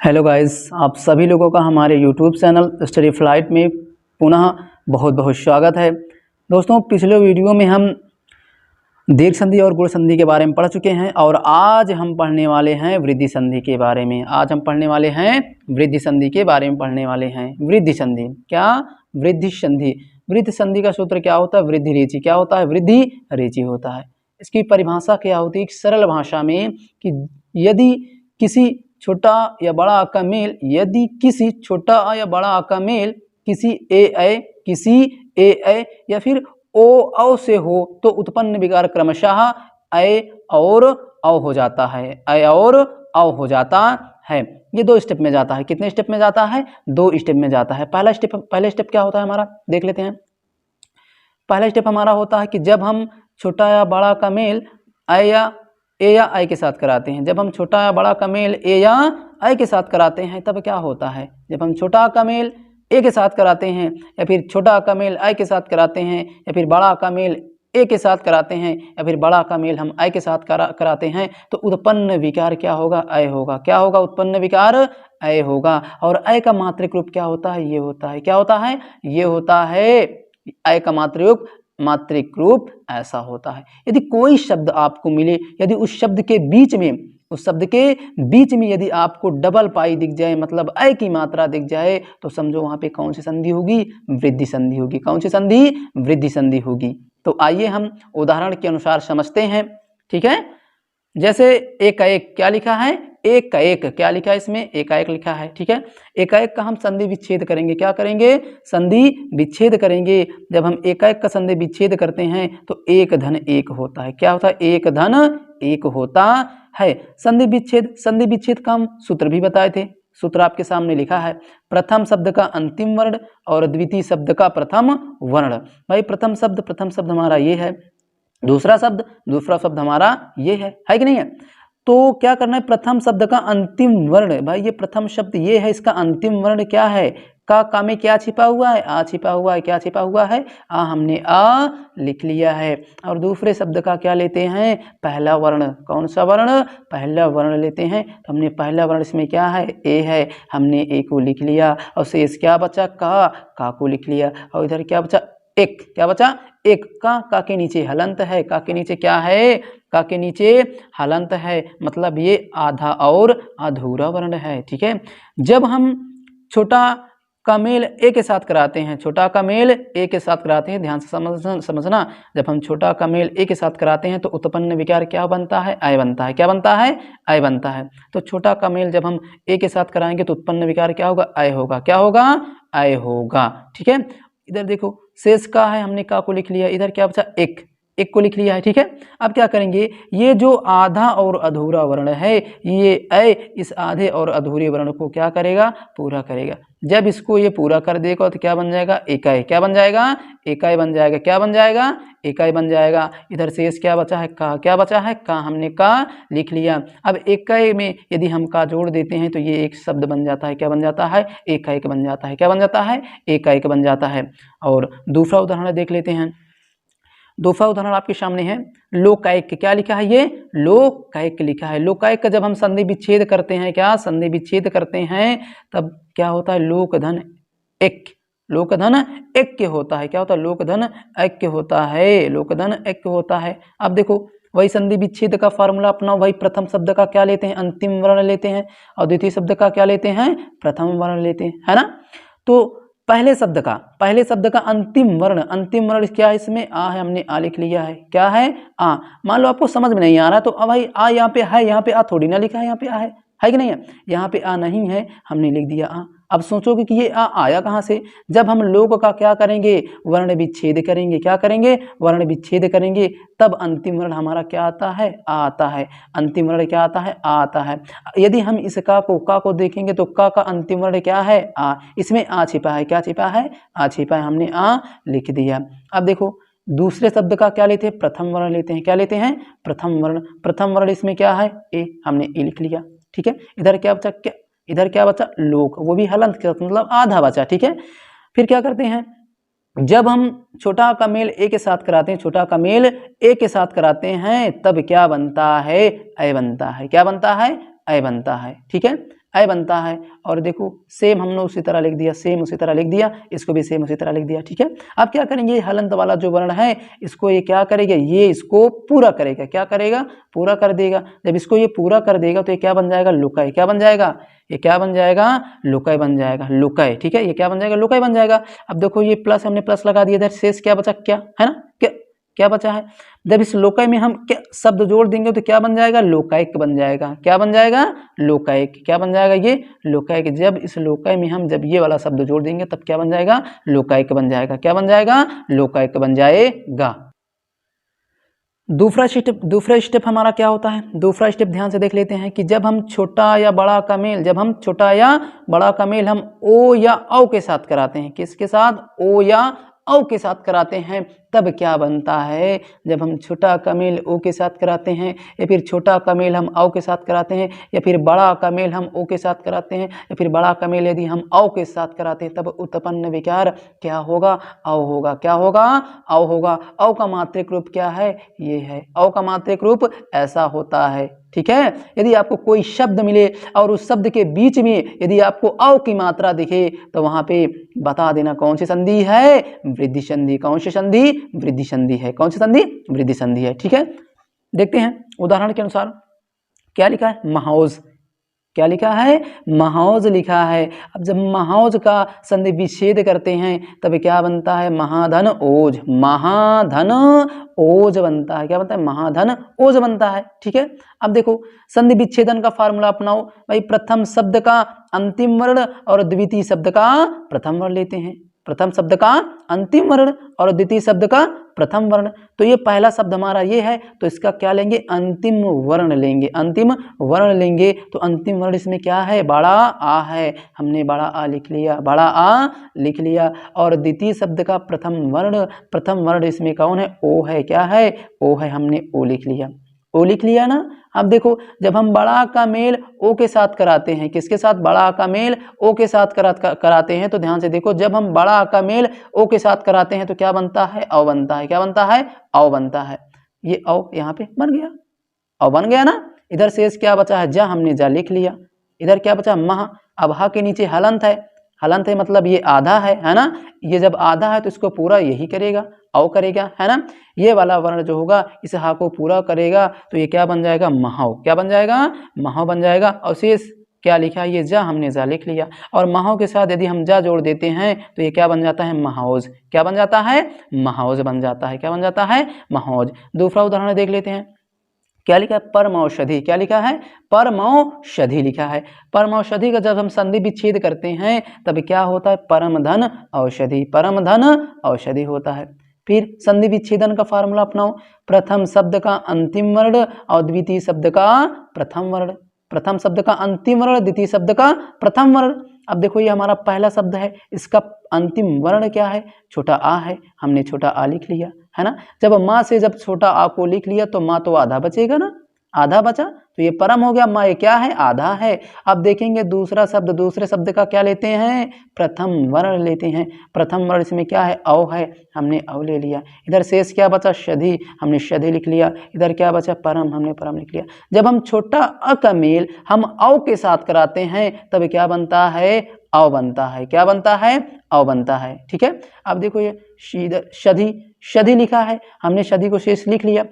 Hello guys, आप सभी लोगों का हमारे यूट्यूब चैनल स्टडी फ्लाइट में पुनः बहुत बहुत स्वागत है। दोस्तों, पिछले वीडियो में हम दीर्घ संधि और गुण संधि के बारे में पढ़ चुके हैं और आज हम पढ़ने वाले हैं वृद्धि संधि के बारे में। आज हम पढ़ने वाले हैं वृद्धि संधि के बारे में पढ़ने वाले हैं। वृद्धि संधि क्या? वृद्धि संधि। वृद्धि संधि का सूत्र क्या होता है? वृद्धि रेचि। क्या होता है? वृद्धि रेचि होता है। इसकी परिभाषा क्या होती है सरल भाषा में कि यदि किसी छोटा या बड़ा का मेल, यदि किसी छोटा या बड़ा का मेल किसी ए या फिर ओ औ से हो तो उत्पन्न विकार क्रमशः ऐ और औ हो जाता है। ऐ और औ हो जाता है। ये दो स्टेप में जाता है। कितने स्टेप में जाता है? दो स्टेप में जाता है। पहला स्टेप क्या होता है हमारा, देख लेते हैं। पहला स्टेप हमारा होता है कि जब हम छोटा या बड़ा का मेल ए या आई के साथ कराते हैं, जब हम छोटा या बड़ा का मेल ए या आई के साथ कराते हैं तब क्या होता है? जब हम छोटा का मेल ए के साथ कराते हैं या फिर छोटा का मेल आई के साथ कराते हैं या फिर बड़ा का मेल ए के साथ कराते हैं या फिर बड़ा का मेल हम आई के साथ कराते हैं तो उत्पन्न विकार क्या होगा? ऐ होगा। क्या होगा? उत्पन्न विकार ऐ होगा। और ऐ का मात्रिक रूप क्या होता है? ये होता है। क्या होता है? ये होता है। ऐ का मात्रिक रूप ऐसा होता है। यदि कोई शब्द आपको मिले, यदि उस शब्द के बीच में यदि आपको डबल पाई दिख जाए, मतलब ऐ की मात्रा दिख जाए, तो समझो वहां पे कौन सी संधि होगी? वृद्धि संधि होगी। कौन सी संधि? वृद्धि संधि होगी। तो आइए हम उदाहरण के अनुसार समझते हैं। ठीक है, जैसे एक का एक क्या लिखा है? एक का एक क्या लिखा है? इसमें एक का एक लिखा है। ठीक है, एक का एक का हम संधि विच्छेद करेंगे। क्या करेंगे? संधि विच्छेद करेंगे। जब हम एक का एक का संधि विच्छेद करते हैं तो एक धन एक होता है। क्या होता है? एक धन एक होता है। संधि विच्छेद का हम सूत्र भी बताए थे। सूत्र आपके सामने लिखा है, प्रथम शब्द का अंतिम वर्ण और द्वितीय शब्द का प्रथम वर्ण। भाई प्रथम शब्द हमारा ये है, दूसरा शब्द हमारा ये है कि नहीं है? तो क्या करना है? प्रथम शब्द का अंतिम वर्ण, भाई ये प्रथम शब्द ये है, इसका अंतिम वर्ण क्या है? का में क्या छिपा हुआ है? आ छिपा हुआ है। क्या छिपा हुआ है? आ। हमने आ लिख लिया है। और दूसरे शब्द का क्या लेते हैं? पहला वर्ण। कौन सा वर्ण? पहला वर्ण लेते हैं। तो हमने पहला वर्ण इसमें क्या है? ए है। हमने ए को लिख लिया और शेष क्या बचा? का को लिख लिया। और इधर क्या बचा? एक। क्या बचा? एक। का के नीचे हलंत है। का के नीचे क्या है? का के नीचे हलंत है, मतलब ये आधा और अधूरा वर्ण है। ठीक है, जब हम छोटा का मेल ए के साथ कराते हैं, छोटा का मेल ए के साथ कराते हैं, ध्यान से समझना, जब हम छोटा का मेल ए के साथ कराते हैं तो उत्पन्न विकार क्या बनता है? ऐ बनता है। क्या बनता है? ऐ बनता है। तो छोटा का मेल जब हम ए के साथ कराएंगे तो उत्पन्न विकार क्या होगा? ऐ होगा। क्या होगा? ऐ होगा। ठीक है, इधर देखो शेष का है, हमने का को लिख लिया। इधर क्या बचा? एक को लिख लिया है। ठीक है, अब क्या करेंगे? ये जो आधा और अधूरा वर्ण है, ये ऐ इस आधे और अधूरे वर्ण को क्या करेगा? पूरा करेगा। जब इसको ये पूरा कर देगा तो क्या बन जाएगा? एकाई। क्या बन जाएगा? एकाई बन जाएगा। क्या बन जाएगा? एकाई बन जाएगा। इधर शेष क्या बचा है? का। क्या बचा है? का। हमने का लिख लिया। अब एकाई में यदि हम का जोड़ देते हैं तो ये एक शब्द बन जाता है। क्या बन जाता है? एकाइक बन जाता है। क्या बन जाता है? एकाइक बन जाता है। और दूसरा उदाहरण देख लेते हैं। दूसरा उदाहरण आपके सामने है लोकायक। क्या लिखा है? ये लोकायक लिखा है। लोकायक का जब हम संधि विच्छेद करते हैं, क्या संधि विच्छेद करते हैं, तब क्या होता है? लोकधन ऐक्य होता है। क्या होता है? लोकधन ऐक्य होता है। लोकधन ऐक्य होता है। अब देखो वही संधि विच्छेद का फार्मूला अपनाओ। वही प्रथम शब्द का क्या लेते हैं? अंतिम वर्ण लेते हैं और द्वितीय शब्द का क्या लेते हैं? प्रथम वर्ण लेते हैं, है ना? तो पहले शब्द का अंतिम वर्ण क्या है? इसमें आ है। हमने आ लिख लिया है। क्या है? आ। मान लो आपको समझ में नहीं आ रहा तो अब भाई आ यहाँ पे है, यहाँ पे आ थोड़ी ना लिखा है, यहाँ पे आ है कि नहीं है? यहाँ पे आ नहीं है, हमने लिख दिया आ। अब सोचोगे कि ये आ आया कहाँ से? जब हम लोक का क्या करेंगे? वर्ण विच्छेद करेंगे। क्या करेंगे? वर्ण विच्छेद करेंगे, तब अंतिम वर्ण हमारा क्या आता है? आ आता है। अंतिम वर्ण क्या आता है? आ आता है। यदि हम इस का को देखेंगे तो का अंतिम वर्ण क्या है? आ। इसमें आ छिपा है। क्या छिपा है? आ छिपा है। हमने आ लिख दिया। अब देखो दूसरे शब्द का क्या लेते हैं? प्रथम वर्ण लेते हैं। क्या लेते हैं? प्रथम वर्ण इसमें क्या है? ए। हमने ए लिख लिया। ठीक है, इधर क्या बचा? इधर क्या बचा? लोक, वो भी हलंत के साथ, मतलब आधा बचा। ठीक है, फिर क्या करते हैं? जब हम छोटा का मेल ए के साथ कराते हैं, छोटा का मेल ए के साथ कराते हैं, तब क्या बनता है? ऐ बनता है। क्या बनता है? ऐ बनता है। ठीक है, ऐ बनता है। और देखो सेम हमने उसी तरह लिख दिया, सेम उसी तरह लिख दिया, इसको भी सेम उसी तरह लिख दिया। ठीक है, अब क्या करेंगे, हलंत वाला जो वर्ण है इसको ये क्या करेगा, ये इसको पूरा करेगा। क्या करेगा, पूरा कर देगा। जब इसको ये पूरा कर देगा तो ये क्या बन जाएगा, लुकाय। क्या बन जाएगा, ये क्या बन जाएगा, लुकाय बन जाएगा, लुकाय। ठीक है, ये क्या बन जाएगा, लुकाय बन जाएगा। अब देखो ये प्लस, हमने प्लस लगा दिया, इधर शेष क्या बचा, क्या है ना, क्या बचा है। जब इस लोकाय में हम क्या शब्द जोड़ देंगे तो क्या बन जाएगा, लोकायिक बन जाएगा। क्या बन जाएगा, लोकायिक। क्या बन जाएगा, ये लोकायिक। जब इस लोकाय में हम जब ये वाला शब्द जोड़ देंगे तब क्या बन जाएगा, लोकायिक बन जाएगा। क्या बन जाएगा, लोकायिक बन जाएगा। दूसरा स्टेप हमारा क्या होता है, दूसरा स्टेप ध्यान से देख लेते हैं कि जब हम छोटा या बड़ा का मेल, जब हम छोटा या बड़ा का मेल हम ओ या औ के साथ कराते हैं, किसके साथ, ओ या औ के साथ कराते हैं, तब क्या बनता है। जब हम छोटा का मेल ओ के साथ कराते हैं, या फिर छोटा का मेल हम औ के साथ कराते हैं, या फिर बड़ा का मेल हम ओ के साथ कराते हैं, या फिर बड़ा का मेल यदि हम औ के साथ कराते हैं, तब उत्पन्न विकार क्या होगा, औ होगा। क्या होगा, औ होगा। औ का मात्रिक रूप क्या है, ये है। औ का मात्रिक रूप ऐसा होता है। ठीक है, यदि आपको कोई शब्द मिले और उस शब्द के बीच में यदि आपको औ की मात्रा दिखे तो वहां पे बता देना कौन सी संधि है, वृद्धि संधि। कौन सी संधि, वृद्धि संधि है। कौन सी संधि, वृद्धि संधि है। ठीक है, देखते हैं उदाहरण के अनुसार क्या लिखा है, महौज। क्या लिखा है, महौज लिखा है। अब जब महौज का संधि विच्छेद करते हैं तब क्या बनता है, महाधन ओज। महाधन ओज बनता है। क्या बनता है, महाधन ओज बनता है। ठीक है, अब देखो संधि विच्छेदन का फार्मूला अपनाओ भाई। प्रथम शब्द का अंतिम वर्ण और द्वितीय शब्द का प्रथम वर्ण लेते हैं। प्रथम शब्द का अंतिम वर्ण और द्वितीय शब्द का प्रथम वर्ण। तो ये पहला शब्द हमारा ये है, तो इसका क्या लेंगे, अंतिम वर्ण लेंगे। अंतिम वर्ण लेंगे तो अंतिम वर्ण इसमें क्या है, बड़ा आ है। हमने बड़ा आ लिख लिया, बड़ा आ लिख लिया। और द्वितीय शब्द का प्रथम वर्ण इसमें कौन है, ओ है। क्या है, ओ है। हमने ओ लिख लिया, ओ लिख लिया ना। अब देखो जब हम बड़ा का मेल ओ के साथ कराते हैं, किसके साथ, बड़ा का मेल ओ के साथ कराते हैं, तो ध्यान से देखो जब हम बड़ा का मेल ओ के साथ कराते हैं तो क्या बनता है, औ बनता है। क्या बनता है, औ बनता है। ये औ यहाँ पे बन गया, औ बन गया ना। इधर शेष क्या बचा है, जा, हमने जा लिख लिया। इधर क्या बचा, महा। अब हा के नीचे हलंत है, हलंत है मतलब ये आधा है ना। ये जब आधा है तो इसको पूरा यही करेगा, औ करेगा, है ना। ये वाला वर्ण जो होगा इस हा को पूरा करेगा तो ये क्या बन जाएगा, महाव। क्या बन जाएगा, महाव बन जाएगा। और शेष क्या लिखा है, ये जा, हमने जा लिख लिया। और महाव के साथ यदि हम जा जोड़ देते हैं तो ये क्या बन जाता है, महाौज। क्या बन जाता है, महाौज बन जाता है। क्या बन जाता है, महाौज। दूसरा उदाहरण देख लेते हैं। क्या लिखा है, परमौषधि। क्या लिखा है, परमौषधि लिखा है। परमौषधि का जब हम संधि विच्छेद करते हैं तब क्या होता है, परमधन औषधि। परमधन औषधि होता है। फिर संधि विच्छेदन का फार्मूला अपनाओ। प्रथम शब्द का अंतिम वर्ण और द्वितीय शब्द का प्रथम वर्ण। प्रथम शब्द का अंतिम वर्ण, द्वितीय शब्द का प्रथम वर्ण। अब देखो ये हमारा पहला शब्द है, इसका अंतिम वर्ण क्या है, छोटा आ है। हमने छोटा आ लिख लिया, है ना। जब माँ से जब छोटा आ को लिख लिया तो माँ तो आधा बचेगा ना, आधा बचा तो ये परम हो गया। माँ ये क्या है, आधा है। अब देखेंगे दूसरा शब्द, दूसरे शब्द का क्या लेते हैं, प्रथम वर्ण लेते हैं। प्रथम वर्ण इसमें क्या है, औ है। हमने औ ले लिया। इधर शेष क्या बचा, शधि। हमने शधि लिख लिया। इधर क्या बचा, परम। हमने परम लिख लिया। जब हम छोटा अ का मेल हम औ के साथ कराते हैं तब क्या बनता है, औ बनता है। क्या बनता है, औ बनता है। ठीक है, अब देखो ये शधि, शधि लिखा है। हमने शधि को शेष लिख लिया।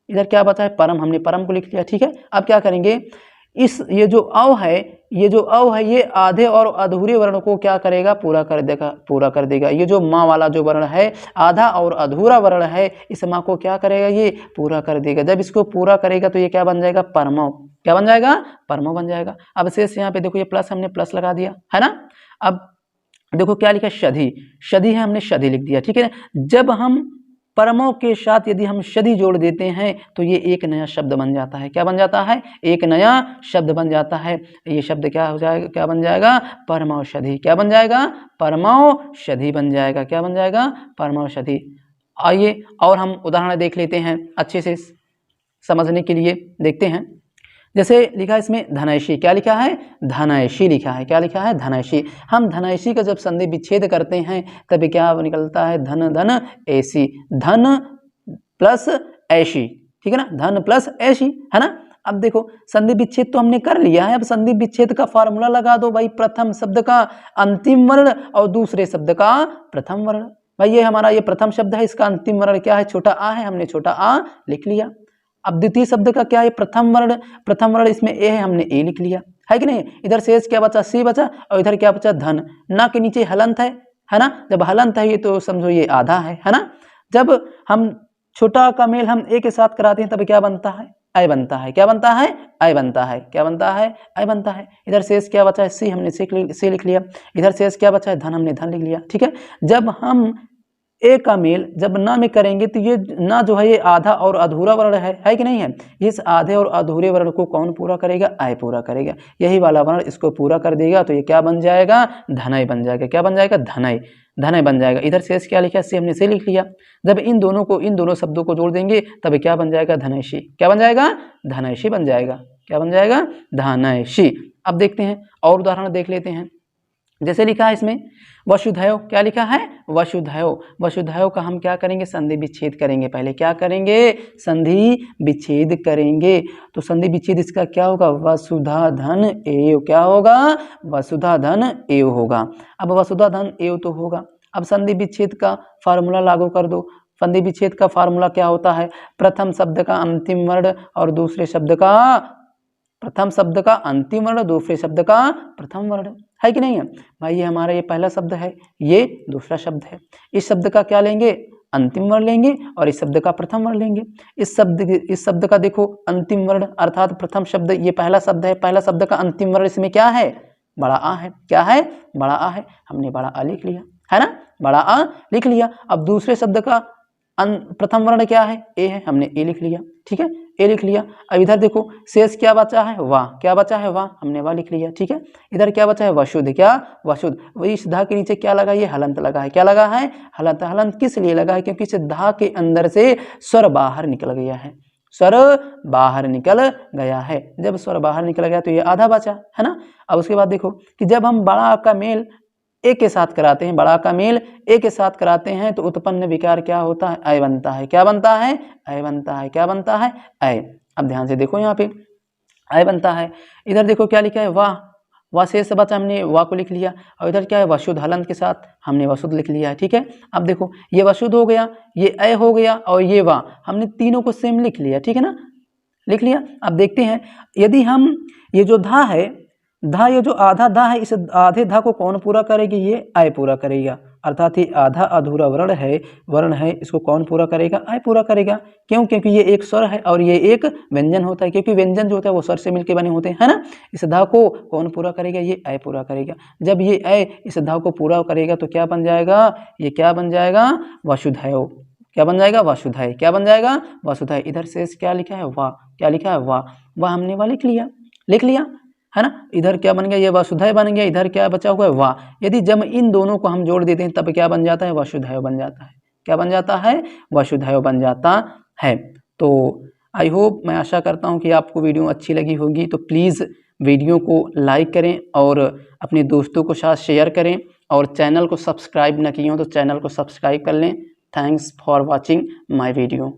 इधर क्या बचा है, परम। हमने परम को लिख लिया। ठीक है, अब क्या करेंगे, ये जो औ है, ये आधे और अधूरे वर्ण को क्या करेगा, पूरा कर देगा। ये जो माँ वाला जो वर्ण है, आधा और अधूरा वर्ण है, इस माँ को क्या करेगा, ये पूरा कर देगा। जब इसको पूरा करेगा तो ये क्या बन जाएगा, परमौ। क्या बन जाएगा, परमौ बन जाएगा। अब शेष यहाँ पे देखो ये प्लस, हमने प्लस लगा दिया, है ना। अब देखो क्या लिखा, शधि। शधि है, हमने शधि लिख दिया। ठीक है, जब हम परमों के साथ यदि हम शधि जोड़ देते हैं तो ये एक नया शब्द बन जाता है। क्या बन जाता है, एक नया शब्द बन जाता है। ये शब्द क्या हो जाएगा, क्या बन जाएगा, परमौषधि। क्या बन जाएगा, परमौषधि बन जाएगा। क्या बन जाएगा, परमौषधि। आइए और हम उदाहरण देख लेते हैं, अच्छे से समझने के लिए देखते हैं। जैसे लिखा है इसमें धनैषी। क्या लिखा है, धनैषी लिखा है। क्या लिखा है, धनैषी। हम धनैषी का जब संधि विच्छेद करते हैं तब क्या निकलता है, धन धन ऐसी। धन प्लस ऐसी, ठीक है ना, धन प्लस ऐसी, है ना। अब देखो संधि विच्छेद तो हमने कर लिया है, अब संधि विच्छेद का फार्मूला लगा दो भाई, प्रथम शब्द का अंतिम वर्ण और दूसरे शब्द का प्रथम वर्ण। भाई ये हमारा ये प्रथम शब्द है, इसका अंतिम वर्ण क्या है, छोटा आ है, हमने छोटा आ लिख लिया। अब द्वितीय शब्द का क्या है, प्रथम वर्ण इसमें ए है, हमने ए लिख लिया, है कि नहीं। इधर शेष क्या बचा, सी बचा, और इधर क्या बचा, धन। ना के नीचे हलंत है ना, जब हलंत है ये तो समझो ये आधा है ना। जब हम छोटा का मेल हम ए के साथ कराते हैं तब क्या बनता है, आई बनता है। क्या बनता है, आई बनता है। क्या बनता है, आई बनता है। इधर शेष क्या बचा है, सी, हमने सी लिख लिया। इधर शेष क्या बचा है, धन, हमने धन लिख लिया। ठीक है, जब हम ए का मेल जब ना में करेंगे तो ये ना जो है ये आधा और अधूरा वर्ण है कि नहीं है। इस आधे और अधूरे वर्ण को कौन पूरा करेगा, आई पूरा करेगा। यही वाला वर्ण इसको पूरा कर देगा तो ये क्या बन जाएगा, धनय बन जाएगा। क्या बन जाएगा, धनय, धनय बन जाएगा। इधर शेष क्या लिखा, सी, हमने से लिख लिया। जब इन दोनों शब्दों को जोड़ देंगे तब क्या बन जाएगा, धनयशी। क्या बन जाएगा, धनयशी बन जाएगा। क्या बन जाएगा, धनयशी। अब देखते हैं और उदाहरण देख लेते हैं। जैसे लिखा है इसमें वसुधैव, क्या लिखा है, वसुधैव। वसुधैव का हम क्या करेंगे, संधि विच्छेद करेंगे। पहले क्या करेंगे, संधि विच्छेद करेंगे। तो संधि विच्छेद इसका क्या होगा, वसुधा धन एव। क्या होगा, वसुधा धन एव होगा। अब वसुधा धन एव तो होगा। अब संधि विच्छेद का फार्मूला लागू कर दो। संधि विच्छेद का फार्मूला क्या होता है, प्रथम शब्द का अंतिम वर्ण और दूसरे शब्द का प्रथम शब्द का अंतिम वर्ण, दूसरे शब्द का प्रथम वर्ण, है कि नहीं है भाई। ये हमारा ये पहला शब्द है, ये दूसरा शब्द है। इस शब्द का क्या लेंगे, अंतिम वर्ण लेंगे और इस शब्द का प्रथम वर्ण लेंगे। इस शब्द का देखो अंतिम वर्ण अर्थात प्रथम शब्द, ये पहला शब्द है। पहला शब्द का अंतिम वर्ण इसमें क्या है, बड़ा आ है। क्या है, बड़ा आ है, हमने बड़ा आ लिख लिया, है ना, बड़ा आ लिख लिया। अब दूसरे शब्द का प्रथम वर्ण क्या है, ए है, हमने ए लिख लिया। ठीक है, ए लिख लिया। अब इधर देखो शेष क्या बचा है, वाह। क्या बचा है, वाह, हमने वाह लिख लिया। ठीक है, इधर क्या बचा है, वशुद्ध। क्या, वशुद्ध। वही इस धा के नीचे क्या लगा, ये हलंत लगा है। क्या लगा है, हलंत। हलंत किस लिए लगा है, क्योंकि इस धा के अंदर से स्वर बाहर निकल गया है। स्वर बाहर निकल गया है। जब स्वर बाहर निकल गया तो ये आधा बचा, है ना। अब उसके बाद देखो कि जब हम बड़ा का मेल ए के साथ कराते हैं, बड़ा का मेल ए के साथ कराते हैं तो उत्पन्न विकार क्या होता है, अय बनता है। क्या बनता है, अय बनता है। क्या बनता है, अय। अब ध्यान से देखो यहाँ पे अय बनता है। इधर देखो क्या लिखा है, वाह। वाह शेष बचा, हमने वाह को लिख लिया। और इधर क्या है, वशुद्ध हलंत के साथ हमने वशुद्ध लिख लिया है। ठीक है, अब देखो ये वशुद्ध हो गया, ये अय हो गया और ये वाह, हमने तीनों को सेम लिख लिया। ठीक है ना, लिख लिया। अब देखते हैं यदि हम ये जो धा है, धा, ये जो आधा धा है, इस आधे धा को कौन पूरा करेगी, ये आय पूरा करेगा। अर्थात ये आधा अधूरा वर्ण है, इसको कौन पूरा करेगा, आय पूरा करेगा। क्यों, क्योंकि ये एक स्वर है और ये एक व्यंजन होता है। क्योंकि व्यंजन जो होता है वो स्वर से मिलकर बने होते हैं, है ना। इस धा को कौन पूरा करेगा, ये आय पूरा करेगा। जब ये आय इस धा को पूरा करेगा तो क्या बन जाएगा, ये क्या बन जाएगा, वसुधैव। क्या बन जाएगा, वसुधैव। क्या बन जाएगा, वसुधैव। इधर शेष क्या लिखा है, वाह। क्या लिखा है, वाह। वाह हमने वाह लिख लिया, है ना। इधर क्या बन गया, ये वसुधैव बन गया। इधर क्या बचा हुआ है, वाह। यदि जब इन दोनों को हम जोड़ देते हैं तब क्या बन जाता है, वसुधैव बन जाता है। क्या बन जाता है, वसुधैव बन जाता है। तो आई होप, मैं आशा करता हूँ कि आपको वीडियो अच्छी लगी होगी। तो प्लीज़ वीडियो को लाइक करें और अपने दोस्तों को साथ शेयर करें और चैनल को सब्सक्राइब न किए हो तो चैनल को सब्सक्राइब कर लें। Thanks for watching my video.